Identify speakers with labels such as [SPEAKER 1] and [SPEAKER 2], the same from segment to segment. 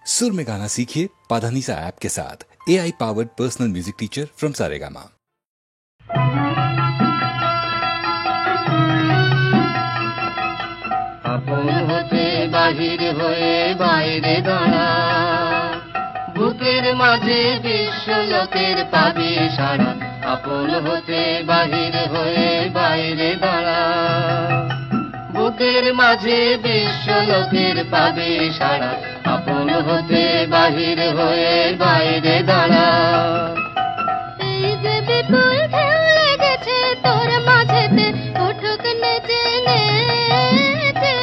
[SPEAKER 1] सुर में गाना सीखिए पाधानीसा ऐप के साथ। AI powered personal music teacher from Saregama.
[SPEAKER 2] আপন হতে বাহির হয়ে বাইরে দাঁড়া, বুকের মাঝে বিশ্ব লোকের পাবি সারা। আপন হতে বাহির হয়ে বাইরে দাঁড়া, বুকের মাঝে বিশ্ব লোকের পাবি সারা। আপন হতে বাহির হয়ে বাইরে দাঁড়া।
[SPEAKER 3] এই যে বিপুল ঢেউ লেগেছে তোর মাঝেতে, উঠুক নেচে নেচে।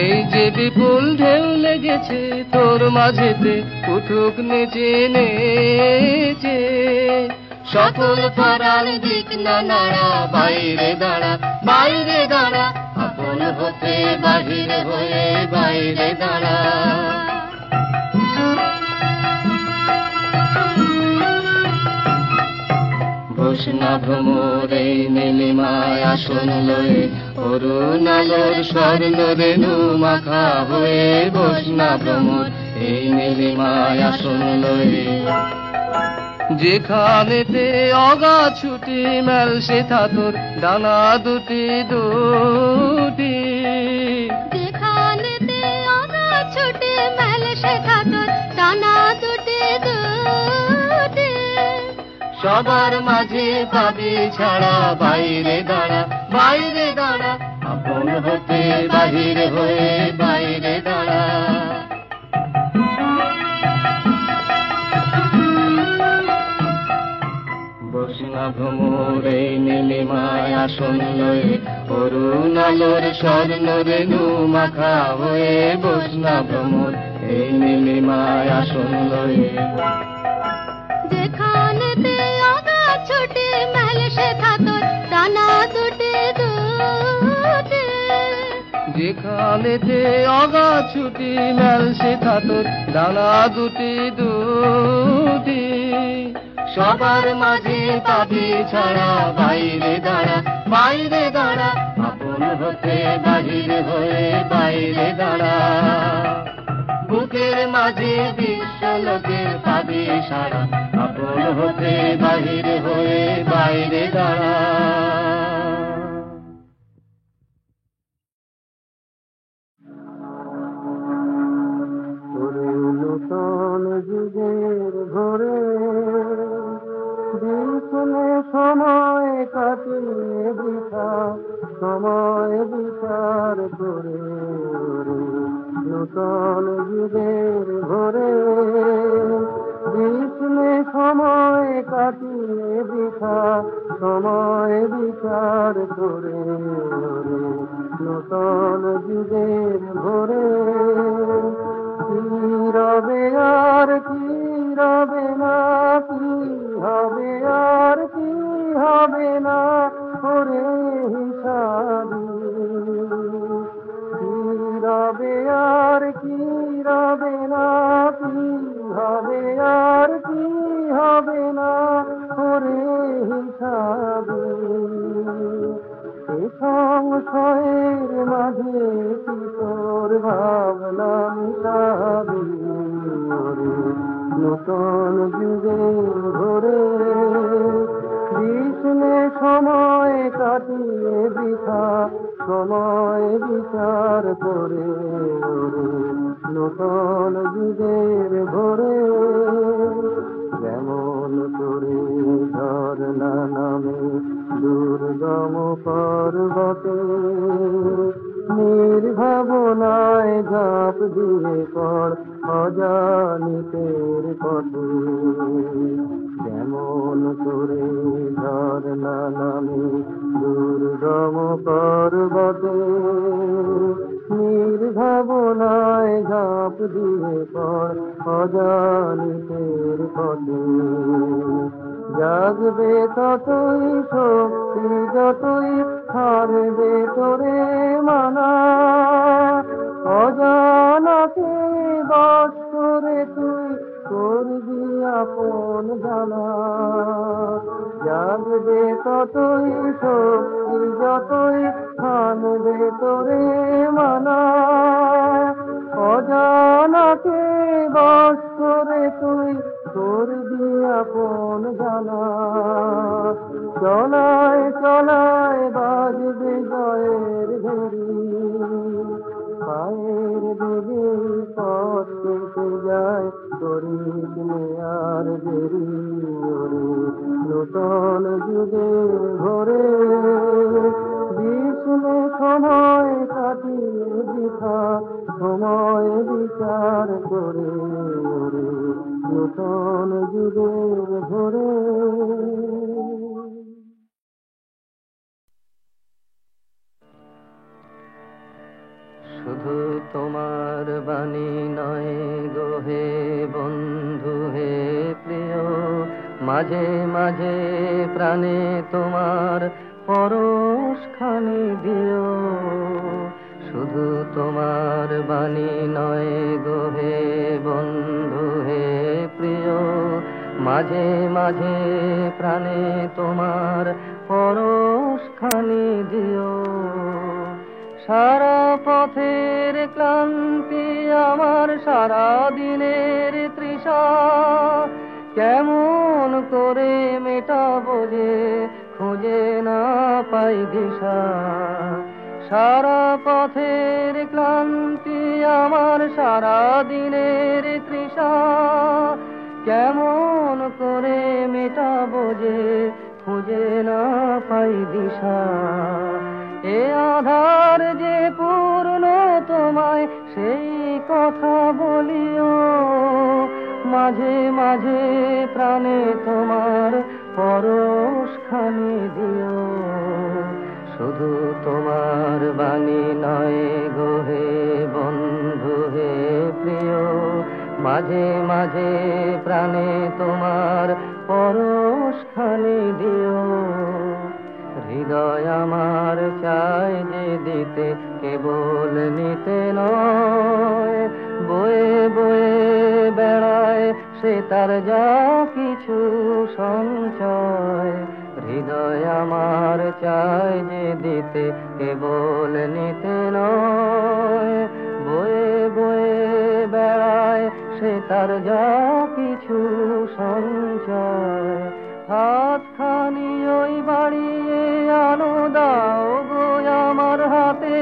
[SPEAKER 2] এই যে বিপুল ঢেউ লেগেছে তোর মাঝেতে, উঠুক নেচে নেচে। সকল পাড়ার দিক না নাড়া, বাইরে দাঁড়া বাইরে দাঁড়া। আপন হতে বাহির হয়ে বাইরে দাঁড়া। বৈষ্ণব ভ্রমর এই নীলিমায় আসন লয়ে, অরুণ আলোর স্বর্ণ রেণু মাখা হয়ে। বৈষ্ণব ভ্রমর এই নীলিমায় আসন লয়ে, যেখানেতে অগা ছুটি মেল সে থাতর ডানা দুটি দুটি।
[SPEAKER 3] যেখানেতে আগা ছুটে মেল সে থাতর ডানা দুটি দুটি।
[SPEAKER 2] সবার মাঝে পাবি ছাড়া, বাইরে দাঁড়া বাইরে দাঁড়া। আপন হতে বাহির হয়ে বাইরে দাঁড়া। বৈষ্ণব ভ্রমর এই নীলিমায় আসন লয়ে, অরুণ আলোর স্বর্ণ রেণু মাখা হয়ে। বৈষ্ণব ভ্রমর এই নীলিমায় আসন লয়ে,
[SPEAKER 3] যেখানেতে আগা ছুটে মেল সে থাতর ডানা দুটি দুটি।
[SPEAKER 2] যেখানেতে অগা ছুটি মেল সে থাতর ডানা দুটি দুটি। সবার মাঝে পাবি ছাড়া, বাইরে দাঁড়া বাইরে দাঁড়া। আপন হতে বাহির হয়ে বাইরে দাঁড়া, বুকের মাঝে বিশ্ব লোকের পাবি সারা। আপন হতে বাহির হয়ে বাইরে দাঁড়া। নূতন যুগের ভোরে বিপুলে সময় কাটিয়ে বৃথা, সময় বিচার করে। নূতন যুগের ভোরে বিপুলে সময় কাটিয়ে বৃথা, সময় বিচার করে। নূতন যুগের ভোরে কি রবে আর কি রবে না, কি হবে আর কি হবে না করে হিসাবি। কি রবে আর কি রবে না, কি হবে আর কি হবে না করে হিসাবি। সংশয়ের মাঝে কি তোর ভাবনা মিশাবি। নূতন যুগের ভোরে বিষ্ণে সময় কাটিয়ে বৃথা, সময় বিচার করে। নূতন যুগের ভোরে যেমন করে ঝরনা নামে দুর্গম পর্বতে, নির্ভাবনায় ঝাঁপ দিয়ে পড় অজানিতের পথে। যেমন করে ঝরনা নামে দুর্গম পর্বতে, নির্ভাবনায় ঝাঁপ দিয়ে পড় অজানিতের পথে। জাগবে ততই শক্তি যতই হারবে তোরে মানা, অজানাকে বশ করে তুই করবি আপন জানা। জাগবে ততই শক্তি যতই হারবে তোরে মানা, অজানাকে বশ করে তুই করবি আপন জানা। চলায় চলায় বাজবে জয়ের ঘড়ি, পায়ের বেগে পথ কেটে যায়, করিস নে আর দেরি ওরে নূতন যুগের ভোরে। বিষ্ণু সময় কাটিয়ে বৃথা, সময় বিচার করে ওরে নূতন যুগের ভোরে। শুধু তোমার বাণী নয় গো হে বন্ধু হে প্রিয়, মাঝে মাঝে প্রাণে তোমার পরশখানি দিও। শুধু তোমার বাণী নয় গো হে বন্ধু হে প্রিয়, মাঝে মাঝে প্রাণে তোমার পরশখানি দিও। সারা পথের ক্লান্তি আমার, সারা দিনের তৃষা, কেমন করে মেটাবো যে খুঁজে না পাই দিশা। সারা পথের ক্লান্তি আমার, সারা দিনের তৃষা, কেমন করে মেটাবো যে খুঁজে না পাই দিশা। এ আধার যে পূর্ণ তোমায় সেই কথা বলিও, মাঝে মাঝে প্রাণে তোমার পরশখানি দিও। শুধু তোমার বাণী নয় গো হে বন্ধু হে প্রিয়, মাঝে মাঝে প্রাণে তোমার পরশখানি দিও। হৃদয় আমার চায় যে দিতে, কেবল নিতে নয়, বয়ে বয়ে বেড়ায় সে তার যা কিছু সঞ্চয়। হৃদয় আমার চায় যে দিতে, কেবল নিতে নয়, বয়ে বয়ে বেড়ায় সে তার যা কিছু সঞ্চয়। হাতখানি ওই বাড়িয়ে আনো দাও গো আমার হাতে,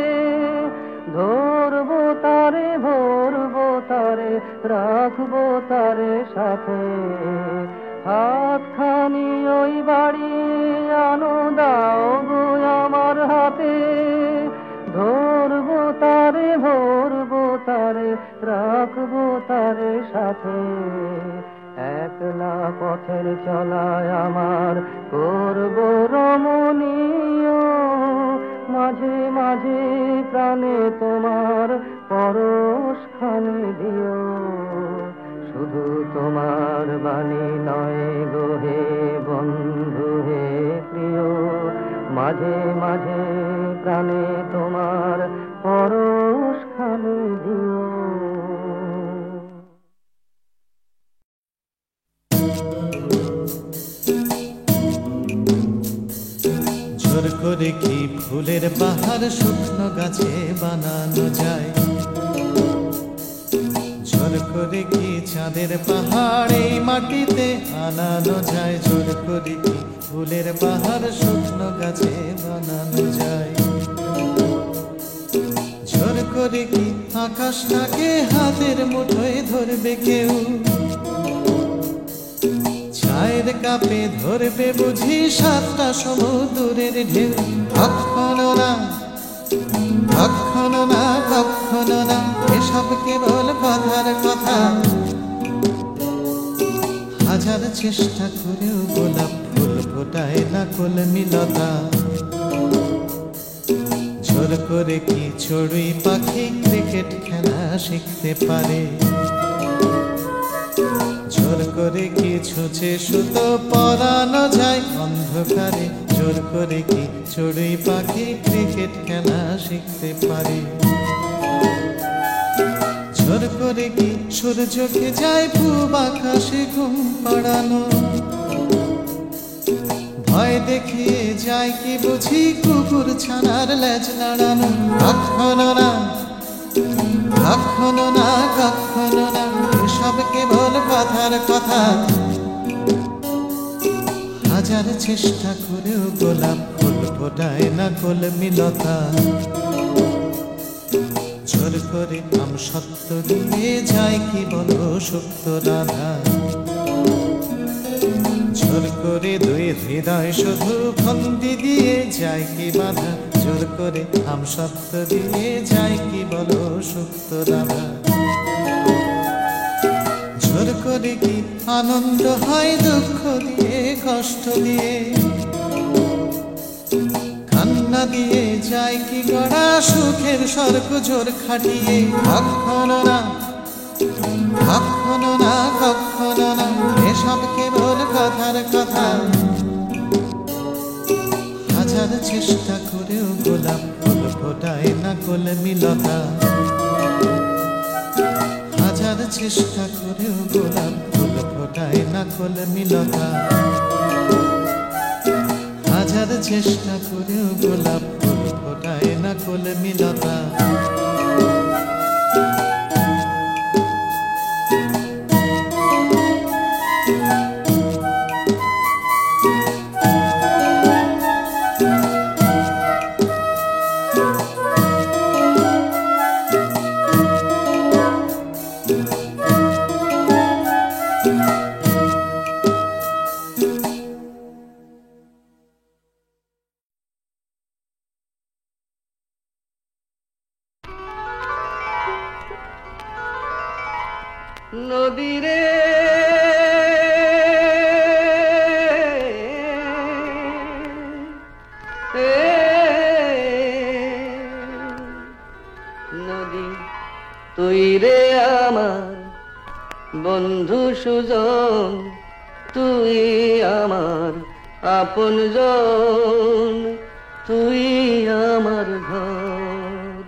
[SPEAKER 2] ধরবো তারে ভরবো তারে রাখবো তারে সাথে। হাতখানি ওই বাড়িয়ে আনো দাও গো আমার হাতে, ধরবো তারে ভরবো তারে রাখবো তারে সাথে। একলা পথের চলায় আমার করব রমণীয়, মাঝে মাঝে প্রাণে তোমার পরশখানি দিও। শুধু তোমার বাণী নয় গো হে বন্ধু হে প্রিয়, মাঝে মাঝে প্রাণে তোমার পরশখানি দিও।
[SPEAKER 4] জোর করে কি ফুলের বাহার শুকনো গাছে বানানো যায়? জোর করে কি চাঁদের পাহাড় এই মাটিতে আনানো যায়? জোর করে কি ফুলের বাহার শুকনো গাছে বানানো যায়? জোর করে কি আকাশটাকে হাতের মুঠোয় ধরবে কেউ? চায়ের কাপে ধরবে বুঝি সাতটা সমুদ্রের ঢেউ? কখনো না, কখনো না, কখনো না, এসব কেবল কথার কথা। হাজার চেষ্টা করেও গোলাপ ফুল ফোটায় না কলমিলতা। জোর করে কি চড়ুই পাখি ক্রিকেট খেলা শিখতে পারে? জোর করে কি ছুঁচে সুতো পরানো যায় অন্ধকারে? জোর করে কি চড়ুই পাখি ক্রিকেট খেলা শিখতে পারে? জোর করে কি সূর্যকে যায় পূব আকাশে ঘুম পাড়ানো? ভয় দেখিয়ে যায় কি বুঝি কুকুর ছানার লেজ নাড়ানো? কখনো না, কখনো না কখনো না, এসব কেবল কথার কথা। হাজার চেষ্টা করেও গোলাপ ফুল ফোটায় না কলমিলতা। জোর করে আম সত্য দিয়ে যায় কি বলো সুপ্ত রাধা। জোর করে দুই হৃদয় শুধু ফন্দি দিয়ে যায় কি বাধা। জোর করে আম সত্য দিয়ে যায় কি বলো সুপ্ত রাধা। জোর করে কি আনন্দ হয় দুঃখ দিয়ে কষ্ট দিয়ে। কান্না দিয়ে যায় কি গড়া সুখের স্বর্গ জোর খাটিয়ে। কখনো না কখনো না কখনো না, এসব কেবল কথার কথা। হাজার চেষ্টা করেও গোলাপ ফুল ফোটায় না কলমিলতা। হাজার চেষ্টা করেও গোলাপ ফুল ফোটায় না কলমিলতা। হাজার চেষ্টা করেও গোলাপ ফুল ফোটায় না কলমিলতা।
[SPEAKER 2] নদীরে নদী তুই রে আমার বন্ধু সুজন, তুই আমার আপনজন, তুই আমার ঘর।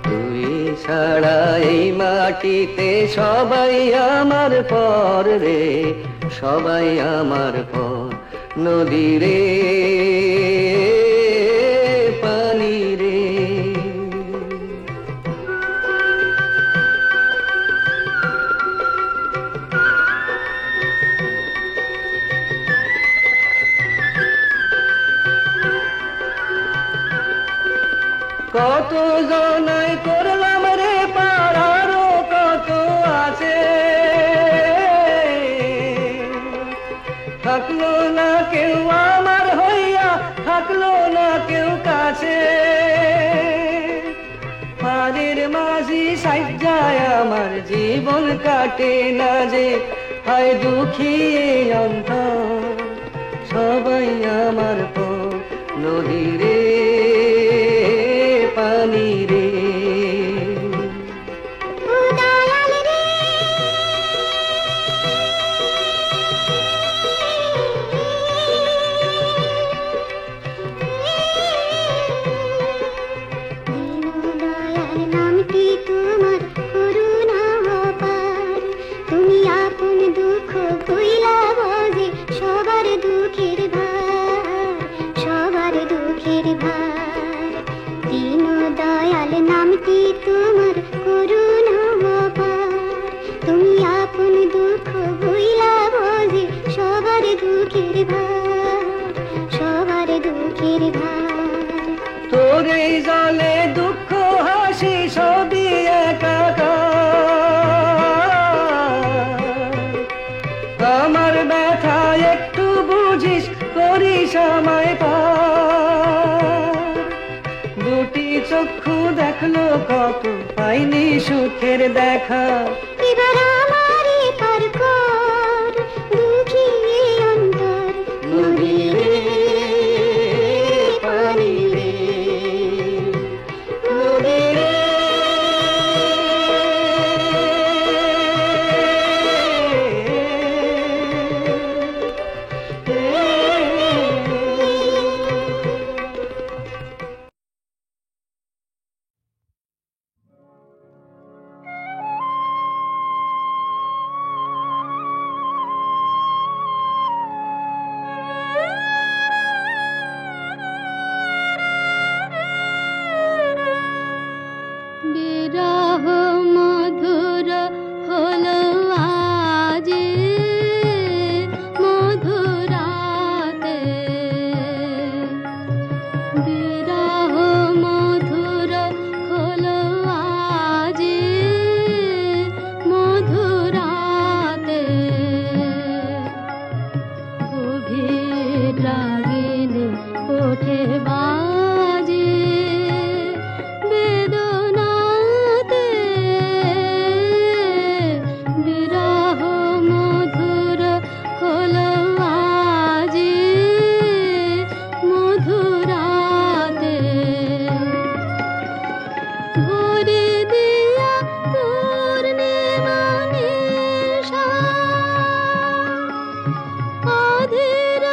[SPEAKER 2] তুই ছাড়া এই মাটিতে সবাই আমার পর রে, সবাই আমার পর। নদী রে পানি রে, কত জনাই করলাম রে পাড়ারও কত আছে। থাকলো না কেউ আমার হইয়া, থাকলো না কেউ কাছে। পাড়ের মাঝি সাজ্জায় আমার জীবন কাটে না যে, হায় দুঃখী অন্তর সবাই আমার পর। নদী রে পানি রে, তোর এই জলে দুঃখ হাসি সবই একাকার। আমার ব্যথা একটু বুঝিস, করিস আমায় পার। দুটি চক্ষু দেখলো কত, পাইনি সুখের দেখা। এবার আমারই পার কর দুঃখী অন্তর। নদী রে পানি রে, নদী রে
[SPEAKER 3] বিরহ মধুর হলো আজি মধুরাতে, বিরহ মধুর হলো আজি মধুরাতে, গভীর রাগিনী ওঠে বাজে বেদনাতে, বিরহ মধুর হলো আজি মধুরাতে, ভরে দিয়া পূর্ণিমা নিশা, অধীর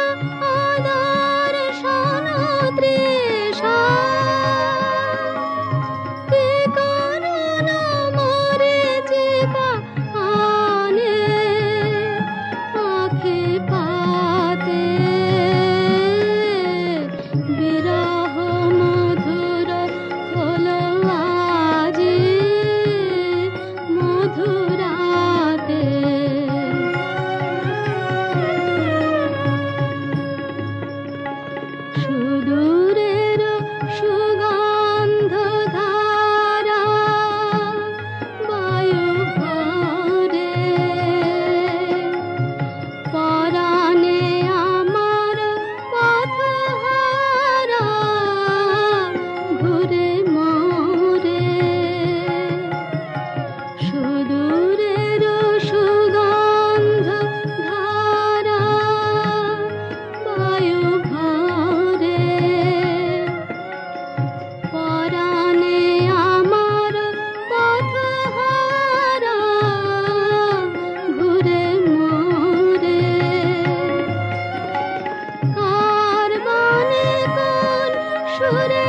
[SPEAKER 3] আদার সনতৃষা, কে করুণ মরীচিকা আনে আঁখি পাতে, বিরহ মধুর হলো আজি মধুরাতে। সুদূরের সুগন্ধ ধারা বায়ু ভরে, পরাণে আমার পথহারা ঘুরে মরে, সুদূরের সুগন্ধ ধারা বায়ু ভরে, পরাণে আমার পথহারা ঘুরে মরে, কার বাণী কোন সুরে